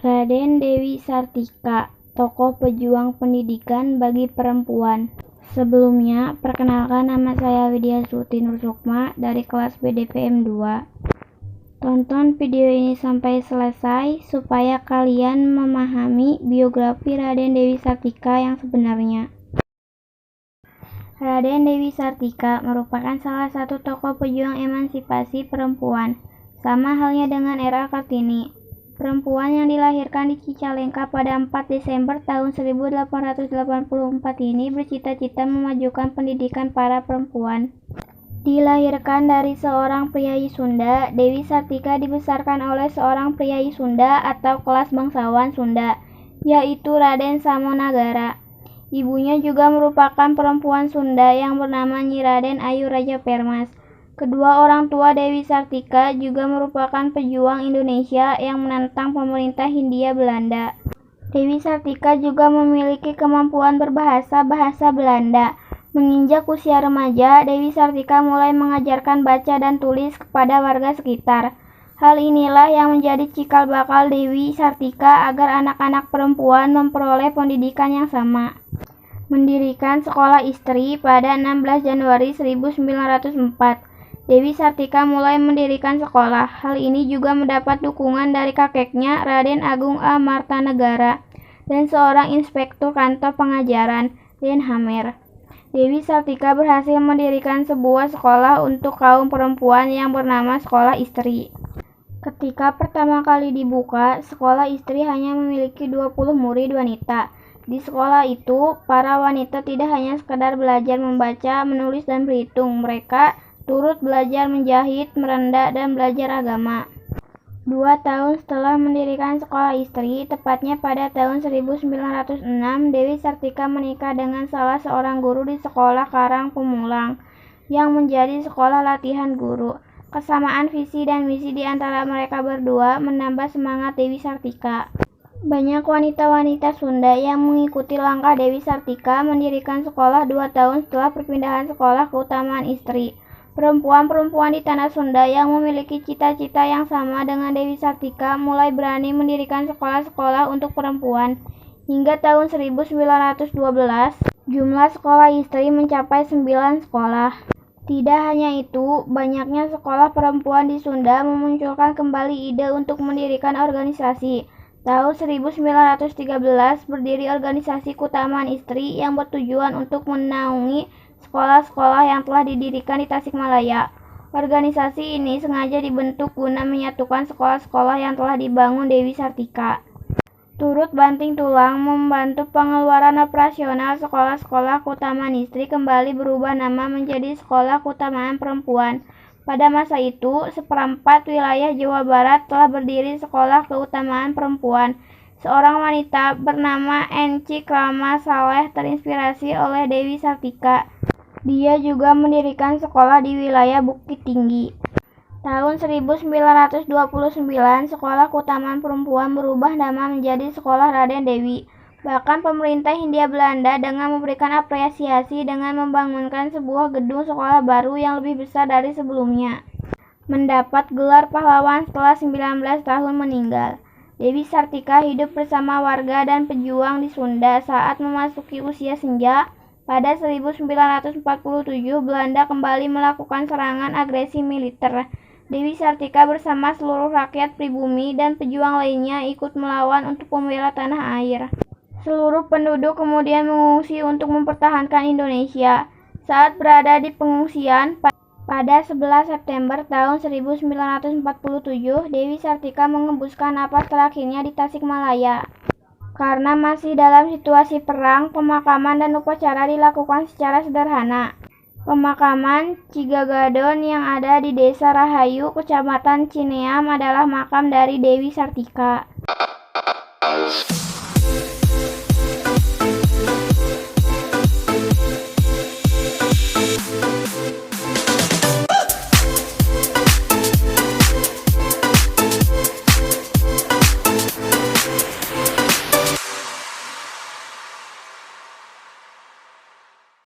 Raden Dewi Sartika, tokoh pejuang pendidikan bagi perempuan. Sebelumnya, perkenalkan nama saya Widya Suti Nur Sukma dari kelas BDPM 2. Tonton video ini sampai selesai supaya kalian memahami biografi Raden Dewi Sartika yang sebenarnya. Raden Dewi Sartika merupakan salah satu tokoh pejuang emansipasi perempuan, sama halnya dengan era Kartini. Perempuan yang dilahirkan di Cicalengka pada 4 Desember tahun 1884 ini bercita-cita memajukan pendidikan para perempuan. Dilahirkan dari seorang priyayi Sunda, Dewi Sartika dibesarkan oleh seorang priyayi Sunda atau kelas bangsawan Sunda, yaitu Raden Samonagara. Ibunya juga merupakan perempuan Sunda yang bernama Nyi Raden Ayu Raja Permas. Kedua orang tua Dewi Sartika juga merupakan pejuang Indonesia yang menentang pemerintah Hindia Belanda. Dewi Sartika juga memiliki kemampuan berbahasa bahasa Belanda. Menginjak usia remaja, Dewi Sartika mulai mengajarkan baca dan tulis kepada warga sekitar. Hal inilah yang menjadi cikal bakal Dewi Sartika agar anak-anak perempuan memperoleh pendidikan yang sama. Mendirikan sekolah istri pada 16 Januari 1904. Dewi Sartika mulai mendirikan sekolah. Hal ini juga mendapat dukungan dari kakeknya, Raden Agung A. Martanegara, dan seorang inspektur kantor pengajaran, Den Hamer. Dewi Sartika berhasil mendirikan sebuah sekolah untuk kaum perempuan yang bernama Sekolah Istri. Ketika pertama kali dibuka, sekolah istri hanya memiliki 20 murid wanita. Di sekolah itu, para wanita tidak hanya sekadar belajar membaca, menulis, dan berhitung. Mereka turut belajar menjahit, merendak, dan belajar agama. 2 tahun setelah mendirikan sekolah istri, tepatnya pada tahun 1906, Dewi Sartika menikah dengan salah seorang guru di sekolah Karang Pemulang, yang menjadi sekolah latihan guru. Kesamaan visi dan misi di antara mereka berdua menambah semangat Dewi Sartika. Banyak wanita-wanita Sunda yang mengikuti langkah Dewi Sartika mendirikan sekolah 2 tahun setelah perpindahan sekolah keutamaan istri. Perempuan-perempuan di tanah Sunda yang memiliki cita-cita yang sama dengan Dewi Sartika mulai berani mendirikan sekolah-sekolah untuk perempuan. Hingga tahun 1912, jumlah sekolah istri mencapai 9 sekolah. Tidak hanya itu, banyaknya sekolah perempuan di Sunda memunculkan kembali ide untuk mendirikan organisasi. Tahun 1913 berdiri organisasi Keutamaan Istri yang bertujuan untuk menaungi sekolah-sekolah yang telah didirikan di Tasikmalaya. Organisasi ini sengaja dibentuk guna menyatukan sekolah-sekolah yang telah dibangun Dewi Sartika. Turut banting tulang membantu pengeluaran operasional sekolah-sekolah Keutamaan Istri kembali berubah nama menjadi Sekolah Keutamaan Perempuan. Pada masa itu, seperempat wilayah Jawa Barat telah berdiri Sekolah Keutamaan Perempuan. Seorang wanita bernama Encik Rama Saleh terinspirasi oleh Dewi Sartika. Dia juga mendirikan sekolah di wilayah Bukit Tinggi. Tahun 1929, Sekolah Keutamaan Perempuan berubah nama menjadi Sekolah Raden Dewi. Bahkan pemerintah Hindia Belanda dengan memberikan apresiasi dengan membangunkan sebuah gedung sekolah baru yang lebih besar dari sebelumnya. Mendapat gelar pahlawan setelah 19 tahun meninggal. Dewi Sartika hidup bersama warga dan pejuang di Sunda saat memasuki usia senja. Pada 1947, Belanda kembali melakukan serangan agresi militer. Dewi Sartika bersama seluruh rakyat pribumi dan pejuang lainnya ikut melawan untuk membela tanah air. Seluruh penduduk kemudian mengungsi untuk mempertahankan Indonesia. Saat berada di pengungsian, pada 11 September tahun 1947, Dewi Sartika mengembuskan napas terakhirnya di Tasikmalaya. Karena masih dalam situasi perang, pemakaman dan upacara dilakukan secara sederhana. Pemakaman Cigagadon yang ada di Desa Rahayu, Kecamatan Cineam adalah makam dari Dewi Sartika.